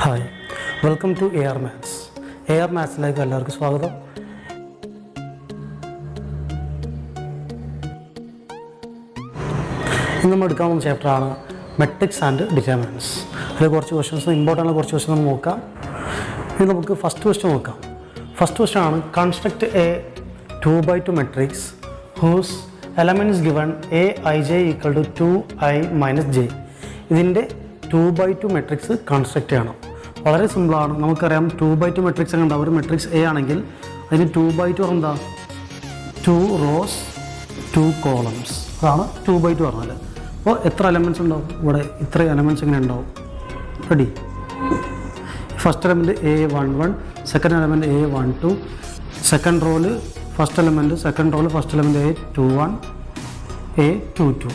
Hi, welcome to AR Maths. AR Mathsലേക്ക് എല്ലാവർക്കും സ്വാഗതം. ഇന്ന് നമ്മൾ എടുക്കാൻ പോകുന്ന ചാപ്റ്ററാണ് മെട്രിക്സ് ആൻഡ് ഡിറ്റർമിനൻറ്റ്സ്. അതിൽ കുറച്ച് ക്വസ്റ്റ്യൻസ്, ഇമ്പോർട്ടൻ്റ് ആയ കുറച്ച് ക്വസ്റ്റ്യൻ നമുക്ക് നോക്കാം. ഇനി നമുക്ക് ഫസ്റ്റ് ക്വസ്റ്റ്യൻ നോക്കാം. ഫസ്റ്റ് ക്വസ്റ്റ്യൻ ആണ് construct a 2x2 matrix whose elements given aij equal to 2i - j. ഇതിൻ്റെ 2x2 മെട്രിക്സ് കൺസ്ട്രക്ട് ചെയ്യണം. വളരെ സിമ്പിളാണ്. നമുക്കറിയാം 2x2 മെട്രിക്സ് ഒക്കെ ഉണ്ടാവും. ഒരു മെട്രിക്സ് എ ആണെങ്കിൽ അതിന് 2x2 എന്താ, 2 റോസ് 2 കോളംസ്. അതാണ് 2x2 പറഞ്ഞാൽ. അപ്പോൾ എത്ര എലമെൻറ്റ്സ് ഉണ്ടാവും ഇവിടെ? ഇത്രയും എലമെൻറ്റ്സ് എങ്ങനെ ഉണ്ടാവും? Ready. First element A11, second element A12, second റോയിൽ ഫസ്റ്റ് എലമെൻറ്റ്, സെക്കൻഡ് റോയിൽ ഫസ്റ്റ് എലമെൻറ്റ് A21, A22.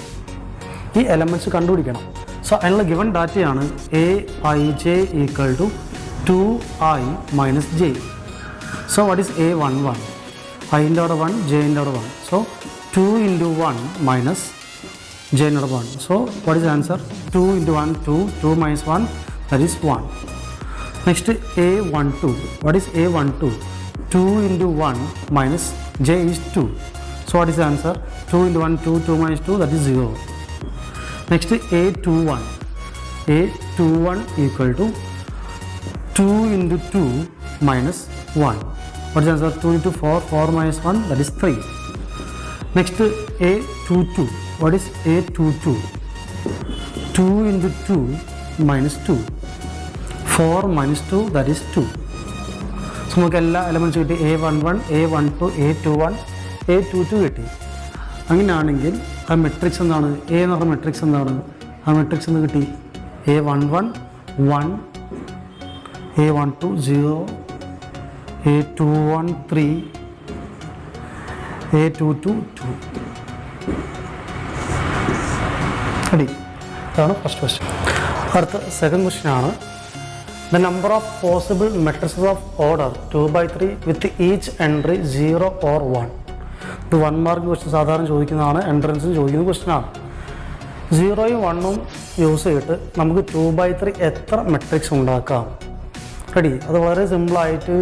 ഈ എലമെൻറ്റ്സ് കണ്ടുപിടിക്കണം. സോ അതിനുള്ള ഗിവൺ ഡാറ്റയാണ് aij equal to 2i - j. So what is A11? ഐൻ്റെ അവിടെ 1, ജെൻ്റെ അവിടെ 1. സോ 2 × 1 മൈനസ് ജെൻ്റെ അവിടെ 1. So what is answer? 2 × 1 2, 2 - 1 that is 1. Next A12. What is A12? 2 × 1 minus j is 2. So what is answer? 2 × 1 2, 2 - 2 that is 0. Next A21. A21 equal to 2 × 2 minus 1. What is the answer? 2 × 4, 4 - 1 that is 3. Next A22. What is A22? 2 × 2 minus 2. 4 - 2 that is 2. So നമുക്ക് എല്ലാ elements കിട്ടി. A11, A12, A21, A22 കിട്ടി. അങ്ങനെയാണെങ്കിൽ ആ matrix എന്താണ്? A എന്ന് പറഞ്ഞ matrix എന്താണ്? ആ മെട്രിക്സ് എന്ന് കിട്ടി A11 1, A12 0, A21 3, A22 2. Ready. അതാണ് ഫസ്റ്റ് ക്വസ്റ്റ്യൻ. അടുത്ത സെക്കൻഡ് ക്വസ്റ്റ്യൻ ആണ് the number of possible matrixes of order 2/3 with each entry 0 or 1. ഇത് 1 മാർക്ക് ക്വസ്റ്റ്യൻ സാധാരണ ചോദിക്കുന്നതാണ്, എൻട്രൻസിന് ചോദിക്കുന്ന ക്വസ്റ്റ്യനാണ്. 0യും 1ഉം യൂസ് ചെയ്തിട്ട് നമുക്ക് 2/3 എത്ര മെട്രിക്സ് ഉണ്ടാക്കാം? റെഡി. അത് വളരെ സിമ്പിളായിട്ട്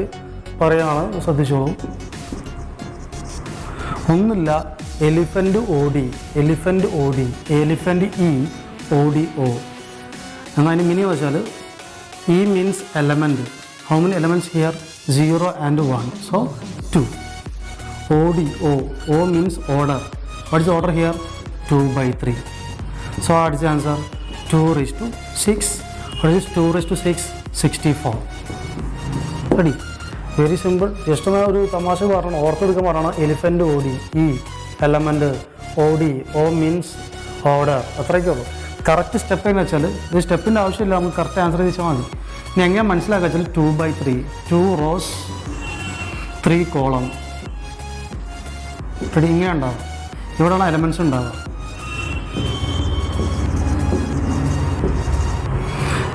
പറയുകയാണ്, ശ്രദ്ധിച്ചോളൂ. ഒന്നുമില്ല, elephant OD, elephant OD, elephant E, ODO. എന്നാൽ അതിന് മീനിങ് വെച്ചാൽ E means element. How many elements here? 0 and 1. So 2. ODO. O means order. What is order here? 2/3. So what is the answer? 2/6. What is 2/6? 64. Ready? Very simple. Just ഒരു തമാശ പറയണം, ഓർത്തെടുക്കാൻ പറയണം. Elephant OD, E element, OD, O means order. അത്രയൊക്കെ ഉള്ളൂ. Correct step എന്ന് വെച്ചാൽ ഇത് സ്റ്റെപ്പിൻ്റെ ആവശ്യമില്ല, നമുക്ക് കറക്റ്റ് ആൻസർ ചെയ്താൽ മതി. ഇനി എങ്ങനെ മനസ്സിലാക്കുക വെച്ചാൽ 2/3, 2 റോസ് 3 കോളം. റെഡി. ഇങ്ങനെ ഉണ്ടാവും. ഇവിടെയാണ് എലമെൻറ്റ്സ് ഉണ്ടാവുക.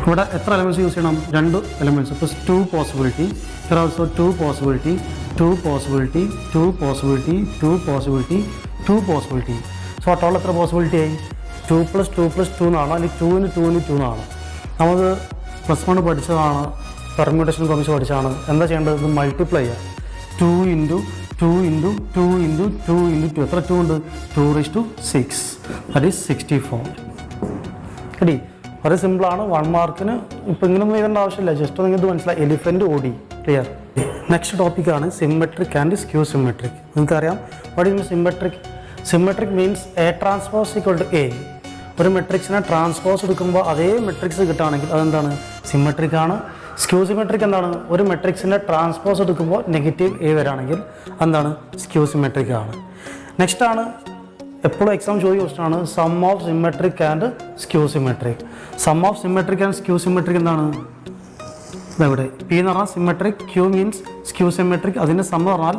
ഇവിടെ എത്ര എലമെൻറ്റ്സ് യൂസ് ചെയ്യണം? 2 elements. Plus 2 possibility. Here also 2 possibility, 2 possibility, 2 possibility, 2 possibility, 2 possibility. So total എത്ര പോസിബിലിറ്റി ആയി? 2 + 2 + 2 എന്നാണ്, അല്ലെങ്കിൽ 2 × 2 × 2 എന്നാണ്. നമുക്ക് +1 പഠിച്ചതാണ്, പെർമ്യൂട്ടേഷൻ കുറച്ച് പഠിച്ചതാണ്. എന്താ ചെയ്യേണ്ടത്? ഇത് മൾട്ടിപ്ലൈ ചെയ്യുക. 2 × 2 × 2 × 2 × 2. എത്ര 2 ഉണ്ട്? 2/6. That is 64. റെഡി. വളരെ സിമ്പിളാണ്. 1 മാർക്കിന് ഇപ്പം ഇങ്ങനൊന്നും എഴുതേണ്ട ആവശ്യമില്ല. ജസ്റ്റ് നിങ്ങൾക്ക് മനസ്സിലായി. Elephant OD. ക്ലിയർ. നെക്സ്റ്റ് ടോപ്പിക്കാണ് സിമെട്രിക് ആൻഡ് സ്ക്യൂ സിമെട്രിക്. നിങ്ങൾക്കറിയാം what is symmetric? Symmetric means A transpose equal to A. ഒരു മെട്രിക്സിനെ ട്രാൻസ്പോസ് എടുക്കുമ്പോൾ അതേ മെട്രിക്സ് കിട്ടുകയാണെങ്കിൽ അതെന്താണ്? സിമെട്രിക് ആണ്. സ്ക്യൂ സിമെട്രിക് എന്താണ്? ഒരു മെട്രിക്സിൻ്റെ ട്രാൻസ്പോസ് എടുക്കുമ്പോൾ -A വരാണെങ്കിൽ എന്താണ്? സ്ക്യൂ സിമെട്രിക് ആണ്. നെക്സ്റ്റ് ആണ് എപ്പോഴും എക്സാം ചോദിക്കുന്ന ക്വസ്റ്റ്യൻ ആണ് sum of symmetric and skew symmetric. Sum of symmetric and skew symmetric എന്താണ്? ഇതെവിടെ? P എന്ന് പറഞ്ഞാൽ symmetric, Q means skew symmetric. അതിൻ്റെ സം എന്ന് പറഞ്ഞാൽ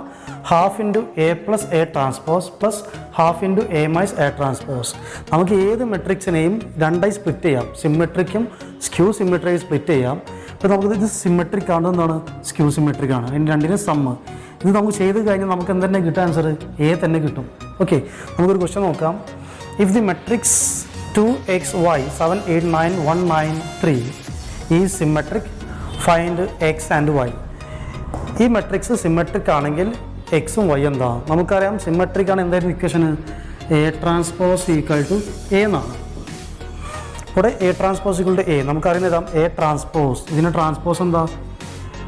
½ × A + A transpose plus ½ × A - A transpose. നമുക്ക് ഏത് മെട്രിക്സിനെയും 2ആയി സ്പ്ലിറ്റ് ചെയ്യാം. സിമെട്രിക്കും സ്ക്യൂ സിമെട്രിക്കും സ്പ്ലിറ്റ് ചെയ്യാം. അപ്പോൾ നമുക്ക് ഇത് സിമെട്രിക് ആണ്, എന്താണ്? സ്ക്യൂ സിമെട്രിക് ആണ്. അതിന് രണ്ടിനും സമ്മ്. ഇത് നമുക്ക് ചെയ്ത് കഴിഞ്ഞാൽ നമുക്ക് എന്തെന്നെ കിട്ടുക? ആൻസർ A തന്നെ കിട്ടും. ഓക്കെ, നമുക്കൊരു ക്വസ്റ്റ്യൻ നോക്കാം. If the matrix 2 x y 7 8 9 1 9 3 is symmetric find X and Y. ഈ മെട്രിക്സ് സിമെട്രിക് ആണെങ്കിൽ എക്സും വൈ എന്താ നമുക്കറിയാം. സിമെട്രിക് ആണ് എന്തായിരുന്നു equation? A transpose equal to A എന്നാണ്. ഇവിടെ A transpose equal to A നമുക്കറിയാം എഴുതാം. എ ട്രാൻസ്പോസ്, ഇതിന് ട്രാൻസ്പോസ് എന്താ?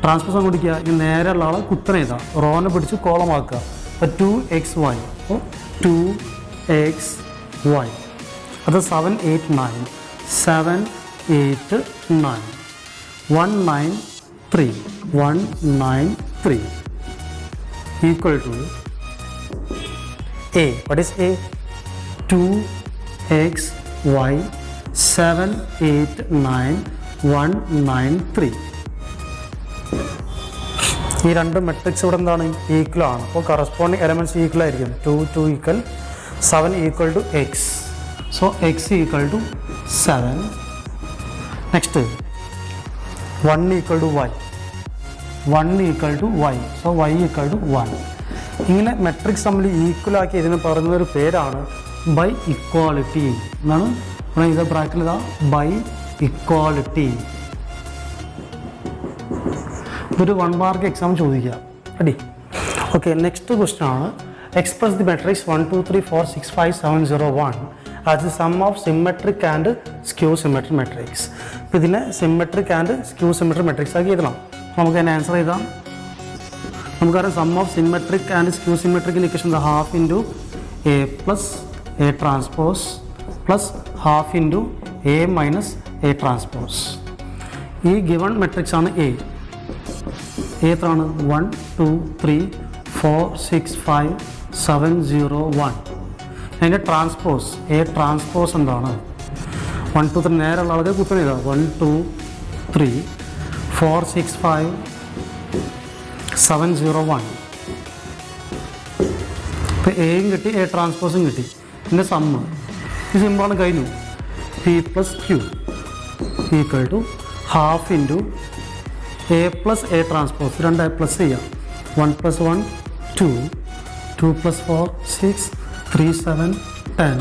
ട്രാൻസ്പോസ് അങ്ങ് പിടിക്കുക, ഇനി നേരെയുള്ള ആളെ കുത്തനെ എഴുതാം, റോനെ പിടിച്ച് കോളമാക്കുക. അപ്പോൾ 2xy, അപ്പോൾ 2xy അത് 7 8 9 7 8 9 193 193 equal to a. What is a? 2xy 7 8 9 193. ഈ രണ്ട് മെട്രിക്സ് ഇവിടെ എന്താണ്? ഈക്വൽ ആണ്. അപ്പോൾ കറസ്പോണ്ടിങ് എലമെൻറ്റ്സ് ഈക്വൽ ആയിരിക്കും. 2 2 equal 7 equal to X. So X equal to 7. Next 1 equal to Y, 1 equal to Y. So Y equal to 1. ഇങ്ങനെ matrix തമ്മിൽ equal ആക്കി ഇതിന് പറയുന്നൊരു പേരാണ് ബൈ ഇക്വാളിറ്റി എന്നാണ്. ഇവിടെ ഇത് ബ്രാക്കറ്റിൽ ഇതാ ബൈ ഇക്വാളിറ്റി. ഇതൊരു 1 മാർക്ക് എക്സാം ചോദിക്കുക. റെഡി? ഓക്കെ, നെക്സ്റ്റ് ക്വസ്റ്റ്യൻ ആണ് express the matrix 1 2 3 4 6 5 7 0 1 as the sum of symmetric and skew symmetric matrix. അപ്പോൾ ഇതിനെ symmetric and skew symmetric matrix ആക്കി എഴുതണം. നമുക്ക് അതിന് ആൻസർ ചെയ്താം. നമുക്കറിയാം sum of symmetric and skew സിമെട്രിക്കിൻ്റെ equation half into A plus A transpose plus half into a minus a transpose. ഈ ഗിവൺ മെട്രിക്സ് ആണ് എ. എത്രയാണ്? 1 2 3 4 6 5 7 0 1. അതിൻ്റെ ട്രാൻസ്പോസ് എ ട്രാൻസ്പോസ് എന്താണ്? 1 2 3 നേരെയുള്ള ആൾക്ക് കുത്തനെ ചെയ്താൽ 1 2 3 4 6 5 7 0 1. ഇപ്പോൾ എയും കിട്ടി എ ട്രാൻസ്പോസും കിട്ടി. ഇതിൻ്റെ സമ്മ് ഇത് സിമ്പിളാണ്, കഴിഞ്ഞു. P plus Q equal to half into A plus A transpose. 2 plus ചെയ്യാം. 1 + 1 2 2 + 4 6 3 7 10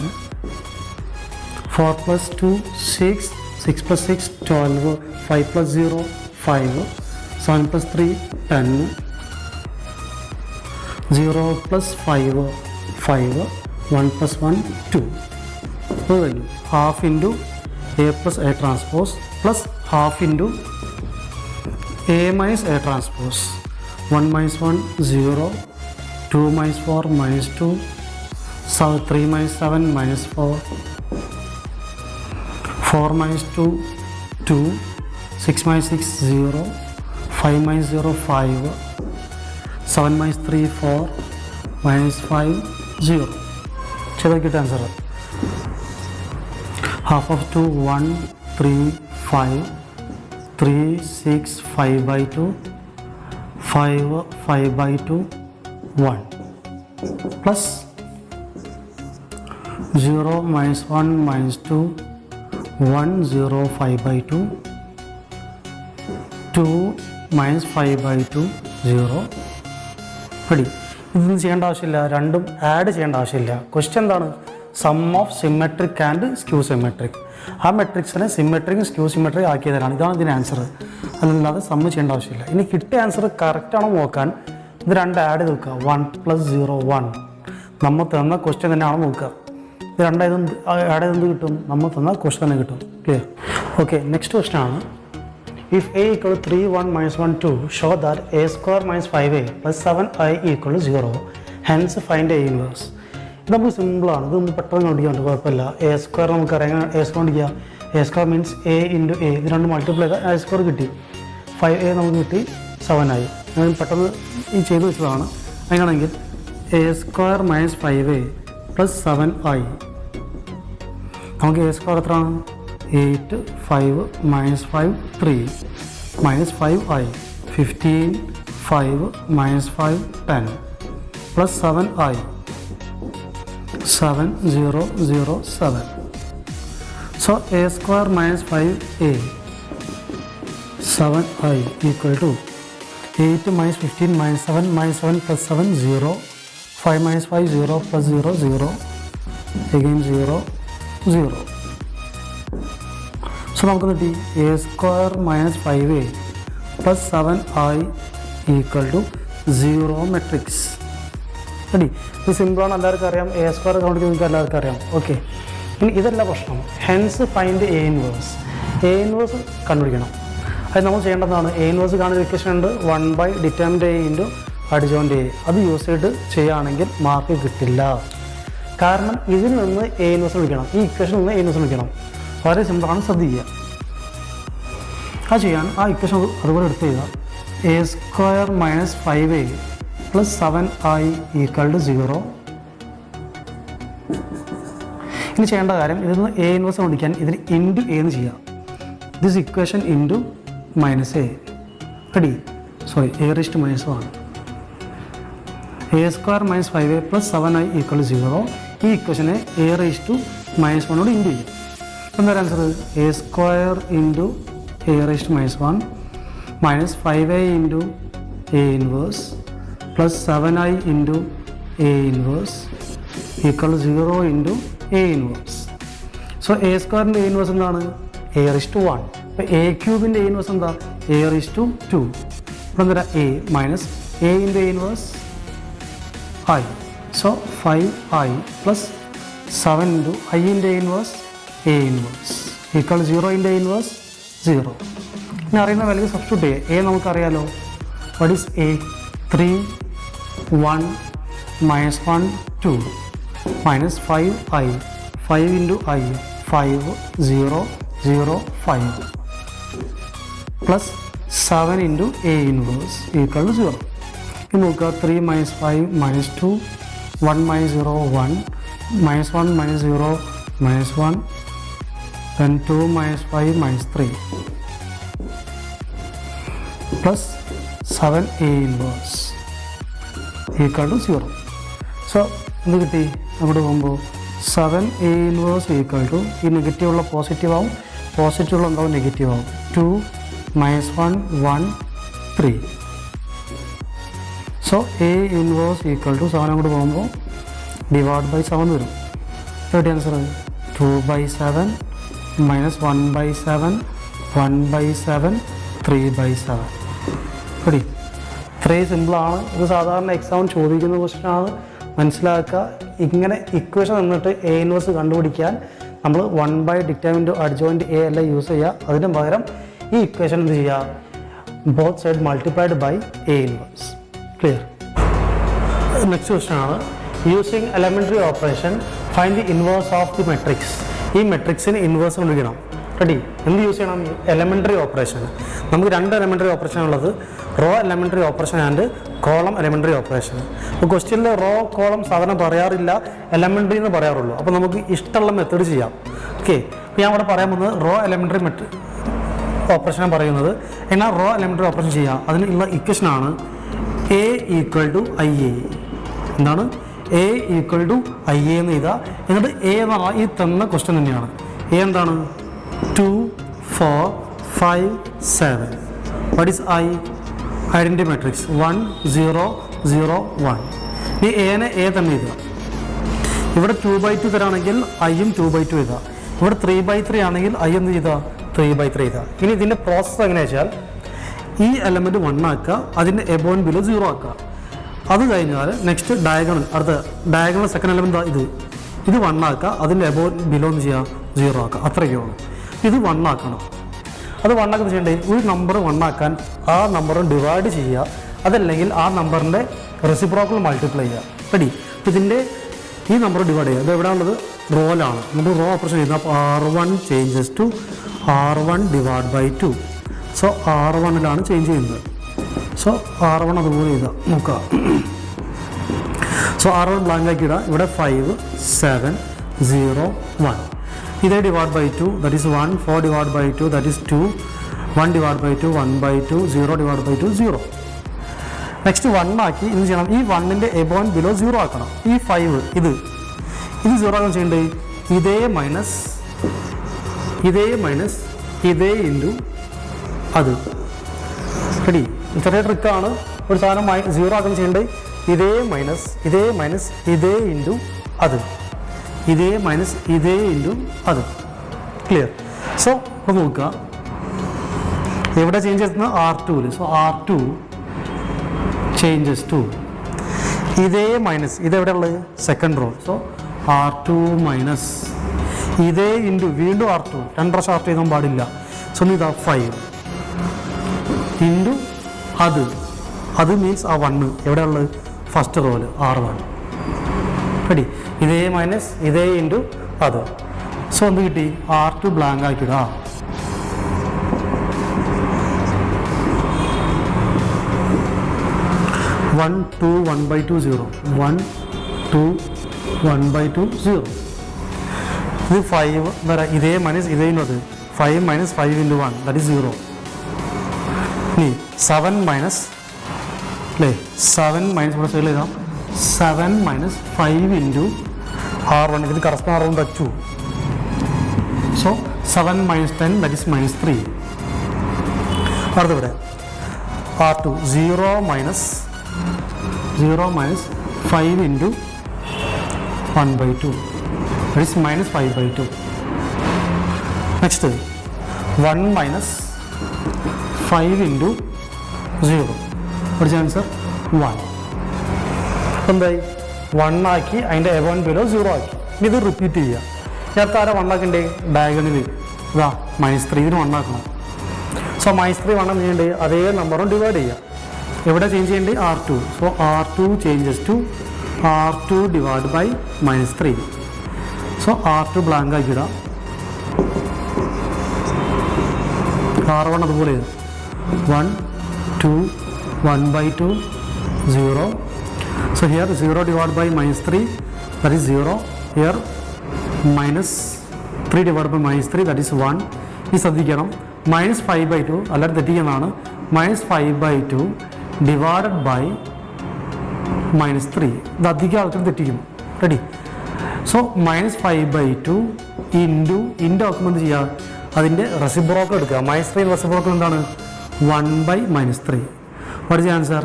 4 + 2 6 6 + 6 12 5 + 0 5 7 + 3 10 0 + 5 5 1 + 1 2. അത് കഴിഞ്ഞു. Half into A plus A transpose plus half into A minus A transpose. 1 minus 1 0 2 minus 4 minus 2 3 minus 7 minus 4 4 minus 2 2 6 minus 6 0 5 minus 0 5 7 minus 3 4 minus 5 0. चलो कितना answer है? Half of 2 1 3 5 3 6 5/2 5 5/2 1 plus 0 minus 1 minus 2 1 0 5/2 2 minus 5/2 0. Ready? ഇതൊന്നും ചെയ്യേണ്ട ആവശ്യമില്ല, രണ്ടും add ചെയ്യേണ്ട ആവശ്യമില്ല. Question എന്താണ്? Sum of symmetric and skew symmetric. ആ മെട്രിക്സിനെ സിമെട്രിക്കും സ്ക്യൂ സിമെട്രിക് ആക്കിയതാണ്. ഇതാണ് ഇതിന് ആൻസർ. അതല്ലാതെ സമ്മ് ചെയ്യേണ്ട ആവശ്യമില്ല. ഇനി കിട്ടിയ ആൻസർ കറക്റ്റാണോ നോക്കാൻ ഇത് 2 ആഡ് ചെയ്ത് വെക്കുക. 1 + 0 1. നമ്മൾ തന്ന ക്വസ്റ്റ്യൻ തന്നെയാണോ നോക്കുക. ഇത് 2 ആഡ് ചെയ്ത് എന്ത് കിട്ടും? നമ്മൾ തന്ന ക്വസ്റ്റ്യൻ തന്നെ കിട്ടും. ക്ലിയർ? ഓക്കെ, നെക്സ്റ്റ് ക്വസ്റ്റ്യൻ ആണ് if a = 3 1 - 1 2 show that a² - 5a + 7i = 0 hence find a inverse. ഇത് നമുക്ക് സിമ്പിളാണ്. ഇത് നമുക്ക് പെട്ടെന്ന് കണ്ടുപിടിക്കാൻ കുഴപ്പമില്ല. a² നമുക്കറിയാം. a² കണ്ടുപിടിക്കുക. a² means a × a. ഇത് 2 മൾട്ടിപ്ലൈ ചെയ്താൽ a² കിട്ടി. 5a നമുക്ക് കിട്ടി 7i. ഞാൻ പെട്ടെന്ന് ഈ ചെയ്ത് വെച്ചതാണ്. അങ്ങനെയാണെങ്കിൽ a² - 5a + 7i. നമുക്ക് a² എത്രയാണ്? 8 5 - 5 3 -5i 15 5 - 5 10 plus 7i 7 0 0 7. So a² - 5a 7i equal to 8 - 15 - 7 -7 plus 7 0 5 - 5 0 plus 0 0 again 0 0. So നമുക്ക് കിട്ടി a² - 5a plus 7i equal to 0 matrix. Ready? This simple ആണ്, എല്ലാവർക്കും അറിയാം. A square കൗണ്ട് ചെയ്ത് നിങ്ങൾക്ക് എല്ലാവർക്കും അറിയാം. ഓക്കെ, ഇനി ഇതല്ല പ്രശ്നം. Hence find A inverse. A inverse കണ്ടുപിടിക്കണം. അത് നമ്മൾ ചെയ്യേണ്ടതാണ്, A ഇൻവേഴ്സ് കാണുന്ന ഇക്വേഷൻ ഉണ്ട് 1 determinant A into adjoint A. അത് യൂസ് ചെയ്ത് ചെയ്യുകയാണെങ്കിൽ മാർക്ക് കിട്ടില്ല. കാരണം ഇതിൽ നിന്ന് A ഇൻവേഴ്സ് വിളിക്കണം, ഈ ഇക്വേഷനിൽ നിന്ന് A ഇൻവേഴ്സ് വിളിക്കണം. വളരെ സിമ്പിളാണ്, ശ്രദ്ധിക്കുക. അത് ചെയ്യാൻ ആ ഇക്വേഷൻ അതുപോലെ എടുത്ത് ചെയ്താൽ A square minus 5A plus 7i equal to 0. ഇനി ചെയ്യേണ്ട കാര്യം, ഇതിൽ നിന്ന് A ഇൻവേഴ്സ് വിളിക്കാൻ ഇതിൽ ഇൻറ്റു A എന്ന് ചെയ്യാം. This equation into minus A. Ready? Sorry, A raised minus 1. A square minus 5A plus 7i equal to 0. ഈ ഇക്വേഷനെ A raised to minus 1 into ചെയ്യും. എന്താ answer? A square into A raised minus 1 minus 5A into A inverse plus 7i into A inverse equal to 0 into A inverse. So A സ്ക്വയറിൻ്റെ A inverse എന്താണ്? A raised 1. അപ്പോൾ A ക്യൂബിൻ്റെ A inverse എന്താ? A raised 2. ഇവിടെ എന്താ? A minus A into A inverse I. So 5i plus 7 into I into A inverse A inverse equal 0 into A inverse 0. ഇനി അറിയുന്ന value substitute ചെയ്യുക. A നമുക്കറിയാലോ. What is A? 3 1 minus 1 2 minus 5i 5 into I 5 0 0 5 plus 7 into A inverse equal to 0. ഇനി നോക്കുക, 3 minus 5 minus 2 1 minus 0 1 minus 1 minus 0 minus 1 then 2 minus 5 minus 3 plus 7A inverse equal to 0. So എന്ത് കിട്ടി? അങ്ങോട്ട് പോകുമ്പോൾ 7A inverse equal to, ഈ negative ഉള്ള positive ആവും, positive ഉള്ള എന്താവും നെഗറ്റീവ് ആവും. 2 minus 1 1 3. So A inverse equal to 7 അങ്ങോട്ട് പോകുമ്പോൾ ഡിവൈഡ് ബൈ 7 വരും. എവിടെ ആൻസർ? 2/7 മൈനസ് 1/7 1/7 3/7. റെഡി? ഇത്രയും സിമ്പിളാണ്. ഇത് സാധാരണ എക്സാം ചോദിക്കുന്ന ക്വസ്റ്റ്യനാണ്, മനസ്സിലാക്കുക. ഇങ്ങനെ ഇക്വേഷൻ നിന്നിട്ട് A ഇൻവേഴ്സ് കണ്ടുപിടിക്കാൻ നമ്മൾ 1 ഡിറ്റർമിനന്റ് അഡ്ജോയിൻറ്റ് A അല്ല യൂസ് ചെയ്യുക. അതിന് പകരം ഈ ഇക്വേഷൻ എന്ത് ചെയ്യുക? Both side multiplied by A inverse. Clear? Next question ആണ്, using elementary operation find the inverse of the matrix. ഈ മെട്രിക്സിന് ഇൻവേഴ്സ് കണ്ടുപിടിക്കണം. റെഡി? എന്ത് യൂസ് ചെയ്യണം? Elementary operation. നമുക്ക് 2 എലമെൻ്ററി ഓപ്പറേഷൻ ഉള്ളത്, row elementary operation and column elementary operation. അപ്പോൾ ക്വസ്റ്റ്യനിൽ റോ കോളം സാധാരണ പറയാറില്ല, എലമെൻ്ററി എന്ന് പറയാറുള്ളൂ. അപ്പോൾ നമുക്ക് ഇഷ്ടമുള്ള മെത്തേഡ് ചെയ്യാം. ഓക്കെ, അപ്പോൾ ഞാൻ ഇവിടെ പറയാൻ പോകുന്നത് റോ എലമെൻ്ററി ഓപ്പറേഷനാണ് പറയുന്നത്. എന്നാൽ റോ എലമെൻ്ററി ഓപ്പറേഷൻ ചെയ്യാം. അതിനുള്ള ഇക്വേഷനാണ് A ഈക്വൽ ടു IA. എന്താണ്? A ഈക്വൽ ടു IA എന്ന് എഴുതുക. എന്നിട്ട് A എന്ന് പറഞ്ഞാൽ ഈ തന്ന ക്വസ്റ്റ്യൻ തന്നെയാണ്. A എന്താണ്? 2 4 5 7. What is I? Identity matrix 1 0 0 1. ഈ എനെ A തന്നെ എഴുതുക. ഇവിടെ 2/2 തരാണെങ്കിൽ Iയും 2/2 എഴുതുക. ഇവിടെ 3/3 ആണെങ്കിൽ I എന്ത് ചെയ്താൽ 3/3 എഴുതുക. ഇനി ഇതിൻ്റെ പ്രോസസ്സ് എങ്ങനെയാ വെച്ചാൽ, ഈ എലമെൻറ്റ് 1 ആക്കുക, അതിൻ്റെ എബോ ആൻഡ് ബിലോ 0 ആക്കുക. അത് കഴിഞ്ഞാൽ നെക്സ്റ്റ് ഡയഗണൽ, അടുത്ത ഡയഗണൽ സെക്കൻഡ് എലമെൻറ്റ് ഇത് 1 ആക്കുക, അതിൻ്റെ എബോ ബിലോ എന്ന് ചെയ്യുക 0 ആക്കുക. അത്രയൊക്കെ ഉള്ളൂ. ഇത് 1 ആക്കണം. അത് 1 ആക്കുന്നത് ചെയ്യേണ്ടത്, ഒരു നമ്പർ 1 ആക്കാൻ ആ നമ്പർ ഡിവൈഡ് ചെയ്യുക, അതല്ലെങ്കിൽ ആ നമ്പറിൻ്റെ റെസിപ്രോക്കൽ മൾട്ടിപ്ലൈ ചെയ്യുക. റെഡി? ഇതിൻ്റെ ഈ നമ്പർ ഡിവൈഡ് ചെയ്യുക. ഇത് എവിടെയാണുള്ളത്? റോയിലാണ്. നമ്മൾ റോ ഓപ്പറേഷൻ ചെയ്യുന്നത്. അപ്പോൾ R1 changes to R1 divide by 2. So R1ലാണ് ചേഞ്ച് ചെയ്യുന്നത്. സോ R1 അതുപോലെ ചെയ്താൽ നോക്കുക. സോ R1 ബ്ലാങ്ക് ആക്കി ഇടുക. ഇവിടെ 5 7 0 1. ഇതേ divide by 2, that is 1. 4 divide by 2, that is 2. 1 divide by 2 1/2. 0 divide by 2 0. Next 1 ആക്കി എന്ത് ചെയ്യണം? ഈ 1ൻ്റെ എബോ ആൻഡ് ബിലോ 0 ആക്കണം. ഈ 5 ഇത് 0 ആക്കാൻ ചെയ്യേണ്ടത് ഇതേ മൈനസ് ഇതേ ഇൻറ്റു അത്. റെഡി? ചെറിയ ട്രിക്കാണ്. ഒരു സാധനം 0 ആക്കാൻ ചെയ്യേണ്ടത് ഇതേ മൈനസ് ഇതേ ഇൻറ്റു അത്, ഇതേ മൈനസ് ഇതേ ഇൻറ്റു അത്. ക്ലിയർ? സോ അപ്പോൾ നോക്കുക, എവിടെ ചേഞ്ച് ചെയ്യുന്നത് R2ൽ. സോ R2 ചേഞ്ചസ് ടു ഇതേ മൈനസ് ഇതെവിടെ ഉള്ളത് second row. So R2 minus ഇതേ ഇൻറ്റു വീണ്ടും R2 2 പ്രാവശ്യം R2 ചെയ്യാൻ പാടില്ല. സോ ഇതാ 5 ഇൻറ്റു അത് മീൻസ് ആ 1 എവിടെ ഉള്ളത് ഫസ്റ്റ് റോയിൽ R1 റെഡി. ഇതേ മൈനസ് ഇതേ ഇൻറ്റു അത്. സോ എന്ത് കിട്ടി R2 ബ്ലാങ്ക് ആക്കിയിടാ. 1 2 1/2 0 1 2 1/2 0. ഇത് 5 വരാം. ഇതേ മൈനസ് ഇതേ അത് 5 മൈനസ് 5 ഇൻറ്റു 1 ദാറ്റ് ഈസ് 0. ഇനി 7 മൈനസ് അല്ലേ 7 മൈനസ് ഇവിടെ സൈഡിൽ എഴുതാം 7 മൈനസ് 5 ഇൻറ്റു R1 ഇതിന് കറസ്പോണ്ട് ആറും 2. So 7 minus 10 that is -3. അടുത്തിവിടെ R2 0 minus 5 into 1/2 that is -5/2. Next 1 minus 5 into 0 പഠിച്ച ആൻസർ 1. എന്തായി 1 ആക്കി അതിൻ്റെ എബോൺ ബിലോ 0 ആക്കി. ഇനി ഇത് റിപ്പീറ്റ് ചെയ്യുക. നേരത്തെ ആരാ 1 ആക്കണ്ടേ ഡയഗണിൽ ഇതാ -3 ഇതിന് 1 ആക്കണം. സോ -3 1 ചെയ്യേണ്ടത് അതേ നമ്പറും ഡിവൈഡ് ചെയ്യുക. എവിടെ ചേഞ്ച് ചെയ്യേണ്ടത് R2. So R2 changes to R2 divide by -3. So R2 blank ആക്കിയിടാം. R1 അതുപോലെ 1 2 1/2 0. So here 0 divided by -3 that is 0. Here -3 divided by -3 that is 1. ഈ ശ്രദ്ധിക്കണം -5/2 അല്ലാതെ തെറ്റിക്കുന്നതാണ്. -5/2 ഡിവൈഡഡ് ബൈ -3 ഇത് അധികം ആൾക്കാർ തെറ്റിക്കും. റെഡി. സോ -5/2 ഇൻറ്റു ആക്കുമ്പോൾ എന്ത് ചെയ്യുക അതിൻ്റെ റെസിപ്രോക്കൽ എടുക്കുക. -3 റെസിപ്രോക്കൽ എന്താണ് 1/-3. What is answer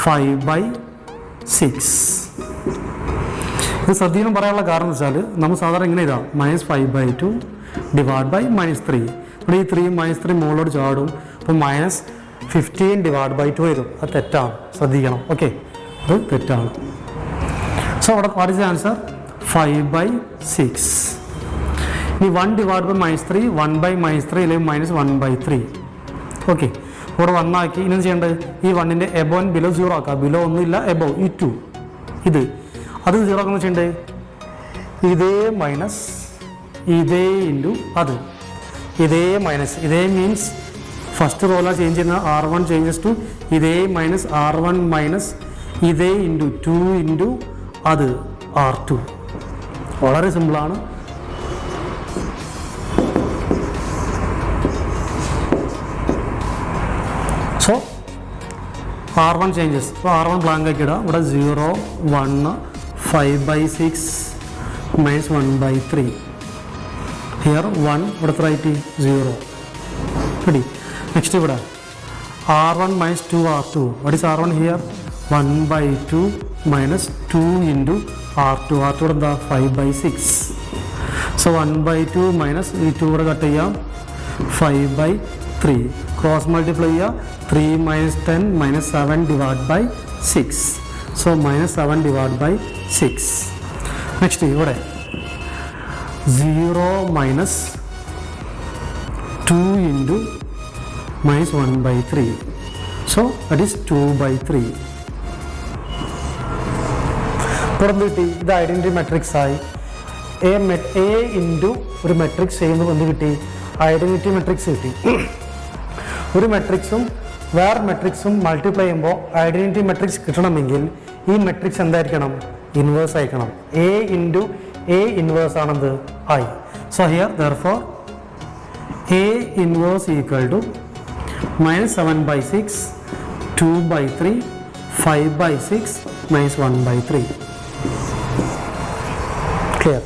5/6. ഇത് ശ്രദ്ധിക്കണം പറയാനുള്ള കാരണം എന്ന് വെച്ചാൽ നമ്മൾ സാധാരണ ഇങ്ങനെ ഇതാ -5/2 ഡിവൈഡ് ബൈ -3. ഇവിടെ ഈ 3 -3 മുകളിലോട്ട് ചാടും. അപ്പോൾ -15 ഡിവൈഡ് ബൈ 2 വരും. അത് തെറ്റാണ്, ശ്രദ്ധിക്കണം. ഓക്കെ, അത് തെറ്റാണ്. സോ അവിടെ വാട്ട് ഈസ് ആൻസർ 5/6. ഇനി 1 ഡിവൈഡ് ബൈ -3 1/-3 അല്ലെങ്കിൽ -1/3. ഓക്കെ, ഇവിടെ 1 ആക്കി. ഇനി ചെയ്യേണ്ടത് ഈ 1ൻ്റെ എബോ ആൻഡ് ബിലോ 0 ആക്കുക. ബിലോ ഒന്നുമില്ല, എബോ ഈ 2 ഇത് അത് 0 ആക്കുന്ന ചെയ്യേണ്ടത് ഇതേ മൈനസ് ഇതേ ഇൻറ്റു അത് ഇതേ മൈനസ് ഇതേ മീൻസ് ഫസ്റ്റ് റോലാണ് ചേഞ്ച് ചെയ്യുന്നത്. R1 ചേഞ്ചസ് ടു ഇതേ മൈനസ് R1 മൈനസ് ഇതേ ഇൻറ്റു 2 ഇൻറ്റു അത് R2. വളരെ സിമ്പിളാണ്. So R1 changes. അപ്പോൾ R1 ബ്ലാങ്ക് ആക്കി ഇടാം. ഇവിടെ 0 1 5/6 -1/3. ഹിയർ 1 ഇവിടെ റൈറ്റ് 0. റെഡി. നെക്സ്റ്റ് ഇവിടെ R1 - 2R2. What is R1 here 1/2 -2 into R2. R2 ഇവിടെ എന്താ 5/6. സോ 1/2 മൈനസ് ഈ 2 ഇവിടെ കട്ട് ചെയ്യാം 5/3. ക്രോസ് മൾട്ടിപ്ലൈ ചെയ്യുക. 3 - 10 -7 divide by 6. So -7 divide by 6. Next ഇവിടെ 0 -2 ഇൻറ്റു -1/3. So that is 2/3. പുറത്ത് കിട്ടി. ഇത് ഐഡൻറ്റിറ്റി മെട്രിക്സ് ആയി. എ ഇൻറ്റു ഒരു മെട്രിക്സ് ചെയ്യുമ്പോൾ എന്ത് കിട്ടി ഐഡൻറ്റിറ്റി മെട്രിക്സ് കിട്ടി. ഒരു മെട്രിക്സും വേറെ മെട്രിക്സും മൾട്ടിപ്ലൈ ചെയ്യുമ്പോൾ ഐഡൻറ്റിറ്റി മെട്രിക്സ് കിട്ടണമെങ്കിൽ ഈ മെട്രിക്സ് എന്തായിരിക്കണം ഇൻവേഴ്സ് ആയിരിക്കണം. എ ഇൻറ്റു എ ഇൻവേഴ്സ് ആണെന്ത് I. So here therefore a inverse equal to -7/6 2/3 5/6 -1/3. Clear?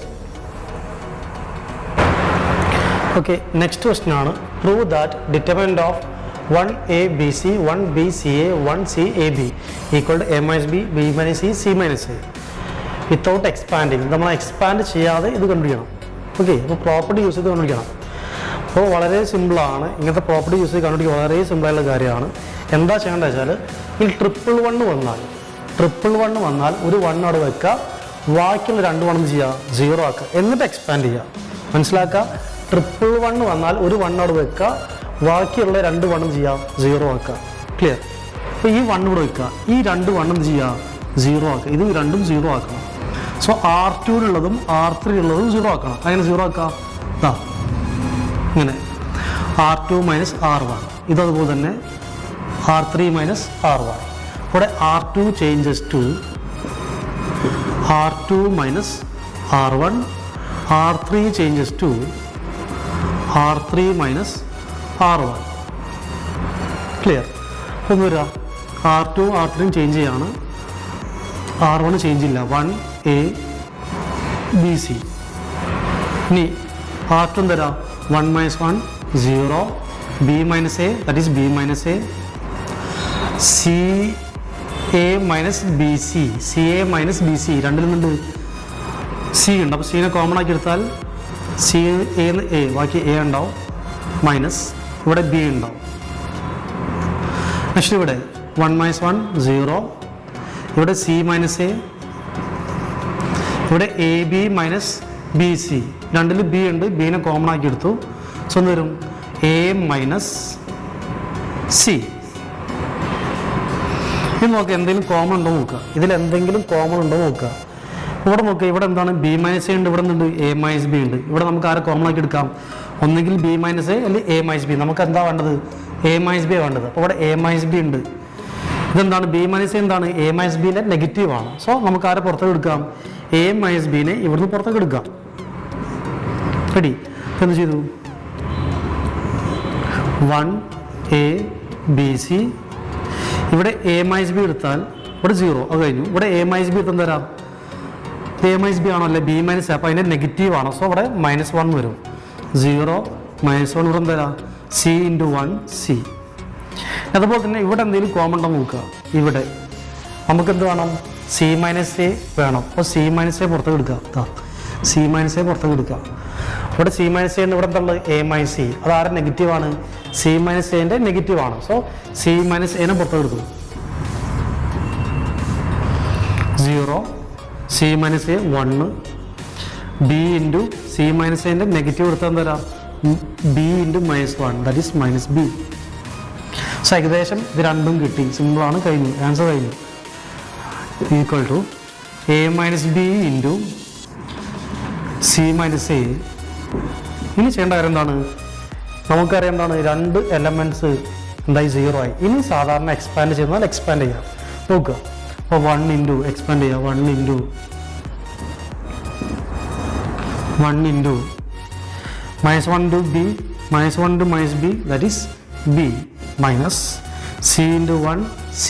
Okay, next question ആണ്. Prove that determinant of 1ABC 1BCA 1CAB equal to A - B B - C C - A without expanding. നമ്മൾ expand ചെയ്യാതെ ഇത് കണ്ടുപിടിക്കണം. Okay, അപ്പോൾ property use ചെയ്ത് കണ്ടുപിടിക്കണം. അപ്പോൾ വളരെ സിമ്പിളാണ്, ഇങ്ങനത്തെ പ്രോപ്പർട്ടി യൂസ് ചെയ്ത് കണ്ടുപിടിക്കുക വളരെ സിമ്പിളായുള്ള കാര്യമാണ്. എന്താ ചെയ്യേണ്ടത് വെച്ചാൽ ഈ ട്രിപ്പിൾ വൺ വന്നാൽ ഒരു 1 അവിടെ വെക്കുക, ബാക്കിയുള്ള 2 1 ചെയ്യുക, 0 ആക്കുക, എന്നിട്ട് എക്സ്പാൻഡ് ചെയ്യുക. മനസ്സിലാക്കുക, ട്രിപ്പിൾ 1 വന്നാൽ ഒരു 1 അവിടെ വെക്കുക, ബാക്കിയുള്ള 2 1 ചെയ്യുക, 0 ആക്കുക. ക്ലിയർ? അപ്പോൾ ഈ 1 ഇവിടെ വെക്കുക, ഈ 2 1 ചെയ്യുക, 0 ആക്കുക, ഇത് രണ്ടും 0 ആക്കണം. സോ R2-ലുള്ളതും R3-ലുള്ളതും 0 ആക്കണം. അങ്ങനെ 0 ആക്കാം, ഇതാ ഇങ്ങനെ R2 മൈനസ് R1, ഇതതുപോലെ തന്നെ R3 മൈനസ് R1. ഇവിടെ R2 changes to R2 minus R1, R3 changes to R3 minus R1. Clear? ഒന്ന് വരിക, R2 R3 ചേഞ്ച് ചെയ്യാണ്, R1 ചേഞ്ച് ഇല്ല, 1A BC. ഇനി R2 തരാം, 1 minus 1 0, B minus A, that is B minus A, CA minus BC, CA minus BC, രണ്ടിലുമുണ്ട് C ഉണ്ട്. അപ്പോൾ സീനെ common ആക്കി എടുത്താൽ A ബാക്കി A ഉണ്ടാവും, മൈനസ് ഇവിടെ B ഉണ്ടാവും. നെക്സ്റ്റ് ഇവിടെ 1 മൈനസ് 1 0, ഇവിടെ C മൈനസ് A, ഇവിടെ AB മൈനസ് BC, രണ്ടിൽ B ഉണ്ട്, ബീനെ കോമൺ ആക്കി എടുത്തു. സോ എന്ത് വരും? A minus C. ഇത് നോക്കുക, എന്തെങ്കിലും കോമൺ ഉണ്ടോ നോക്കുക, ഇതിൽ എന്തെങ്കിലും കോമൺ ഉണ്ടോ നോക്കുക. ഇവിടെ നോക്കുക, ഇവിടെ എന്താണ്? B മൈനസ് A ഉണ്ട്, ഇവിടെ എന്തുണ്ട്? A മൈനസ് B ഉണ്ട്. ഇവിടെ നമുക്ക് ആരെ കോമൺ ആക്കി എടുക്കാം? ഒന്നെങ്കിൽ B മൈനസ് A അല്ലെങ്കിൽ A മൈനസ് B. നമുക്ക് എന്താ വേണ്ടത്? A മൈനസ് B വേണ്ടത്. അപ്പോൾ ഇവിടെ A മൈനസ് B ഉണ്ട്. ഇതെന്താണ്? B മൈനസ് A എന്താണ്? A മൈനസ് ബിൻ്റെ നെഗറ്റീവ് ആണ്. സോ നമുക്ക് ആരെ പുറത്തേക്ക് എടുക്കാം? A മൈനസ് ബിനെ ഇവിടുന്ന് പുറത്തേക്ക് എടുക്കാം. റെഡി? എന്ത് ചെയ്തു? 1A BC, ഇവിടെ A മൈനസ് ബി എടുത്താൽ ഇവിടെ 0, അത് കഴിഞ്ഞു. ഇവിടെ A മൈനസ് ബി എടുത്താൽ തരാം, A മൈനസ് ബി ആണോ? അല്ലേ, B മൈനസ്, അപ്പോൾ അതിൻ്റെ നെഗറ്റീവ് ആണ്. സോ ഇവിടെ -1 വരും, 0 -1. ഇവിടെ തരാം C ഇൻറ്റു 1 C. അതുപോലെ തന്നെ ഇവിടെ എന്തെങ്കിലും കോമൺ ഉണ്ടോ നോക്കുക. ഇവിടെ നമുക്ക് എന്ത് വേണം? C മൈനസ് A വേണം. അപ്പോൾ C മൈനസ് A പുറത്തേക്ക് എടുക്കുക, C മൈനസ് A പുറത്തേക്ക് എടുക്കുക. ഇവിടെ C മൈനസ് A ഉണ്ട്, ഇവിടെ എന്തുള്ളത്? A minus C. അത് ആരുടെ നെഗറ്റീവ് ആണ്? C മൈനസ് എൻ്റെ നെഗറ്റീവ് ആണ്. സോ C മൈനസ് എനെ പുറത്തേക്ക് എടുക്കും, 0, C minus A 1, B into C minus എൻ്റെ നെഗറ്റീവ് എടുത്താൽ തരാം B into -1, that is minus B. So ഏകദേശം ഇത് രണ്ടും കിട്ടി, സിമ്പിളാണ്, കഴിഞ്ഞു, ആൻസർ കഴിഞ്ഞു. Equal to A minus B into C minus A. ഇനി ചെയ്യേണ്ട കാര്യം എന്താണ്? നമുക്കറിയാം എന്താണ്? 2 എലമെൻറ്റ്സ് എന്തായി? 0 ആയി. ഇനി സാധാരണ എക്സ്പാൻഡ് ചെയ്യുന്നാൽ എക്സ്പാൻഡ് ചെയ്യാം. നോക്കുക, അപ്പോൾ 1 ഇൻറ്റു എക്സ്പാൻഡ് ചെയ്യുക, 1 into -1 into B, -1 into minus B, that is B, minus C into 1 C,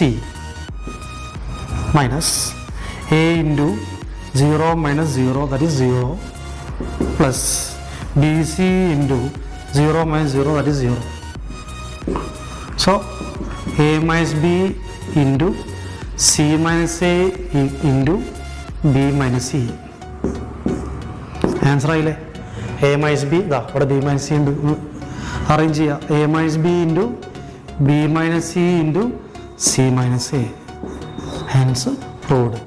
minus A into 0 minus 0, that is 0, plus BC into 0 minus 0, that is 0. So A minus B into C minus A into B minus C. Answer ആയില്ലേ? A minus B, ഇതാ ഇവിടെ B minus C ഉണ്ട്, arrange ചെയ്യുക. A minus B into B minus C into C minus A. Hence proved.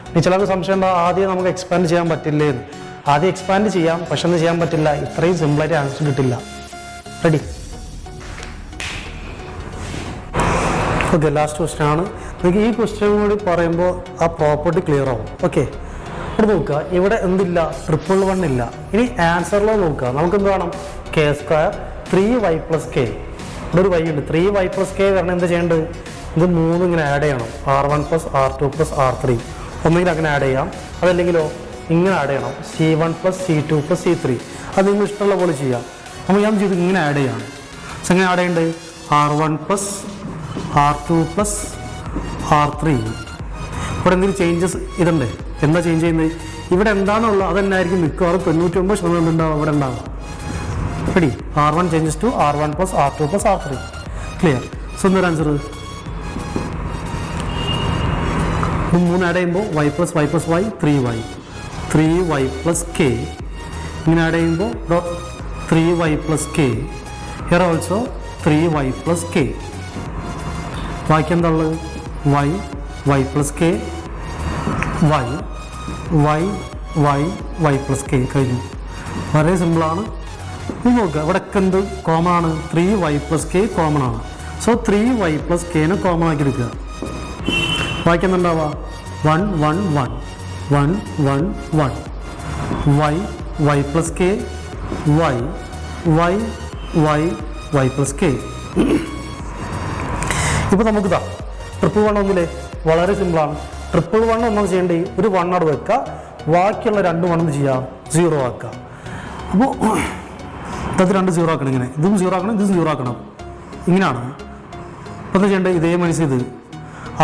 ഇനി ചിലർക്ക് സംശയം ഉണ്ടാവും, ആദ്യം നമുക്ക് എക്സ്പാൻഡ് ചെയ്യാൻ പറ്റില്ലേ? ആദ്യം എക്സ്പാൻഡ് ചെയ്യാം, പക്ഷെ ഒന്നും ചെയ്യാൻ പറ്റില്ല, ഇത്രയും സിമ്പിളായിട്ട് ആൻസർ കിട്ടില്ല. റെഡി? ഓക്കെ, ലാസ്റ്റ് ക്വസ്റ്റ്യൻ ആണ്. നിങ്ങൾക്ക് ഈ ക്വസ്റ്റ്യൻ കൂടി പറയുമ്പോൾ ആ പ്രോപ്പർട്ടി ക്ലിയർ ആവും. ഓക്കെ, ഇവിടെ നോക്കുക, ഇവിടെ എന്തില്ല? 111 ഇല്ല. ഇനി ആൻസറിലോ നോക്കുക, നമുക്ക് എന്ത് വേണം? K² 3y + K. ഇവിടെ ഒരു y ഉണ്ട്, 3y + K വരണം. എന്ത് ചെയ്യേണ്ടത്? ഇത് 3 ഇങ്ങനെ ആഡ് ചെയ്യണം, R1 + R2 + R3. ഒന്നെങ്കിലും അങ്ങനെ ആഡ് ചെയ്യാം, അതല്ലെങ്കിലോ ഇങ്ങനെ ആഡ് ചെയ്യണം, C1 + C2 + C3. അത് നിങ്ങൾ ഇഷ്ടമുള്ള പോലെ ചെയ്യാം. അപ്പോൾ ഞാൻ ചെയ്ത് ഇങ്ങനെ ആഡ് ചെയ്യാണ്. എങ്ങനെ ആഡ് ചെയ്യേണ്ടത്? R1 + R2 + R3. ഇവിടെ എന്തെങ്കിലും ചേഞ്ചസ് ഇതുണ്ട്, എന്താ ചേഞ്ച് ചെയ്യുന്നത്? ഇവിടെ എന്താണുള്ളത് അത് തന്നെ ആയിരിക്കും മിക്കവാറും 99% ഉണ്ടാവും ഇവിടെ ഉണ്ടാവും. Ready? R1 changes to R1 + R2 + R3. Clear? So എന്തൊരു ആൻസർ? 3 ആഡ് ചെയ്യുമ്പോൾ y + y + y 3y, 3y + K. ഇങ്ങനെ ആഡ് ചെയ്യുമ്പോൾ 3y plus k. Here also 3y plus k. ബാക്കി എന്താ ഉള്ളത്? y plus k, y plus k കഴിഞ്ഞു. വളരെ സിമ്പിളാണ്. ഇത് നോക്കുക, ഇവിടെ എന്ത് കോമൺ ആണ്? 3y plus k കോമൺ ആണ്. So 3y plus k common ആക്കി എടുക്കുക. ബാക്കി എന്തുണ്ടാവുക? 1 1 1 1 1 1 y plus k, y plus k. ഇപ്പോൾ നമുക്കിതാ ട്രിപ്പിൾ 1 ഒന്നില്ലേ, വളരെ സിമ്പിളാണ്. ട്രിപ്പിൾ 1 ഒന്നും ചെയ്യേണ്ടത് ഒരു 1 അവിടെ വെക്കുക, ബാക്കിയുള്ള 2 1 ചെയ്യാം, 0 ആക്കുക. അപ്പോൾ ഇത് 2 0 ആക്കണം. ഇങ്ങനെ ഇതും 0 ആക്കണം, ഇതും 0 ആക്കണം. ഇങ്ങനെയാണ് അപ്പോൾ എന്താ ചെയ്യേണ്ടത്? ഇതേ മനസ്സിൽ ഇത്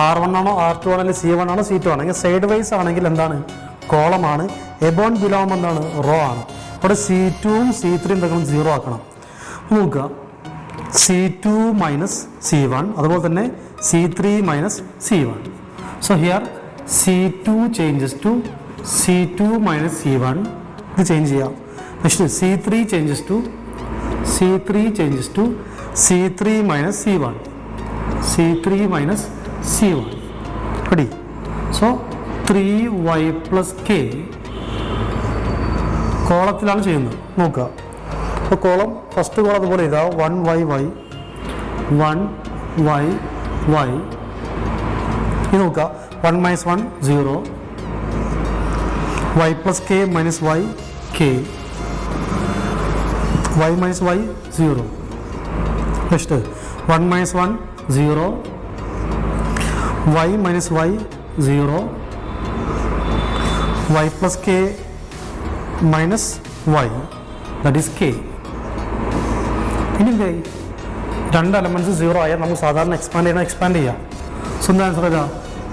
R1 ആണോ R2 ആണോ അല്ലെങ്കിൽ C1 ആണോ C2 ആണോ? ഇങ്ങനെ സൈഡ് വൈസ് ആണെങ്കിൽ എന്താണ്? കോളമാണ്. എബോൺ ബിലോം എന്താണ്? റോ ആണ്. അവിടെ C2ഉം C3 എന്തെങ്കിലും 0 ആക്കണം. നോക്കുക, C2 മൈനസ് C1, അതുപോലെ തന്നെ C3 minus C1. So here C2 changes to C2 minus C1. ഇത് ചേഞ്ച് ചെയ്യാം. Next C3 changes to C3 minus C1. C3 minus C1. Ready? So 3y plus k കോളത്തിലാണ് ചെയ്യുന്നത്. നോക്കുക, അപ്പോൾ കോളം ഫസ്റ്റ് കോളം അതുപോലെ ഇതാ 1y ഇത് നോക്കുക, 1 minus 1 0, y plus k minus y k, y minus y 0. Next 1 minus 1 0, y minus y 0, y plus k minus y, that is k. ഇനി എന്തായി? 2 എലമെൻറ്റ്സ് 0 ആയാൽ നമുക്ക് സാധാരണ എക്സ്പാൻഡ് ചെയ്യാം. സോ എന്താ ആൻസർ വരിക?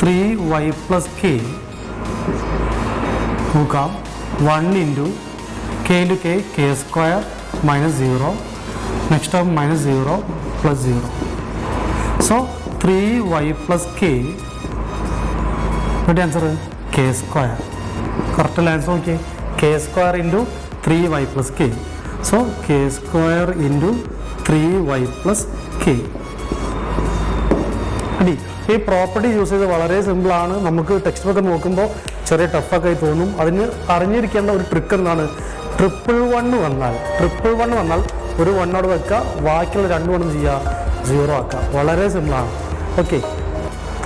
3y plus k. നോക്കാം, 1 into k into k square minus 0, next term minus 0 plus 0. So 3y plus k, എന്നിട്ട് answer k square. Correct answer നോക്കിയേ, k square into 3y plus k. So k square into 3y plus k. അടി ഈ property use ചെയ്ത് വളരെ സിമ്പിളാണ്. നമുക്ക് text book നോക്കുമ്പോൾ ചെറിയ ടഫൊക്കെ ആയി തോന്നും. അതിന് അറിഞ്ഞിരിക്കേണ്ട ഒരു ട്രിക്ക് എന്താണ്? ട്രിപ്പിൾ 1 വന്നാൽ ഒരു 1 അവിടെ വെക്കുക, ബാക്കിയുള്ള 2 1 ചെയ്യുക, 0 ആക്കുക. വളരെ സിമ്പിളാണ്. Okay,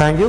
thank you.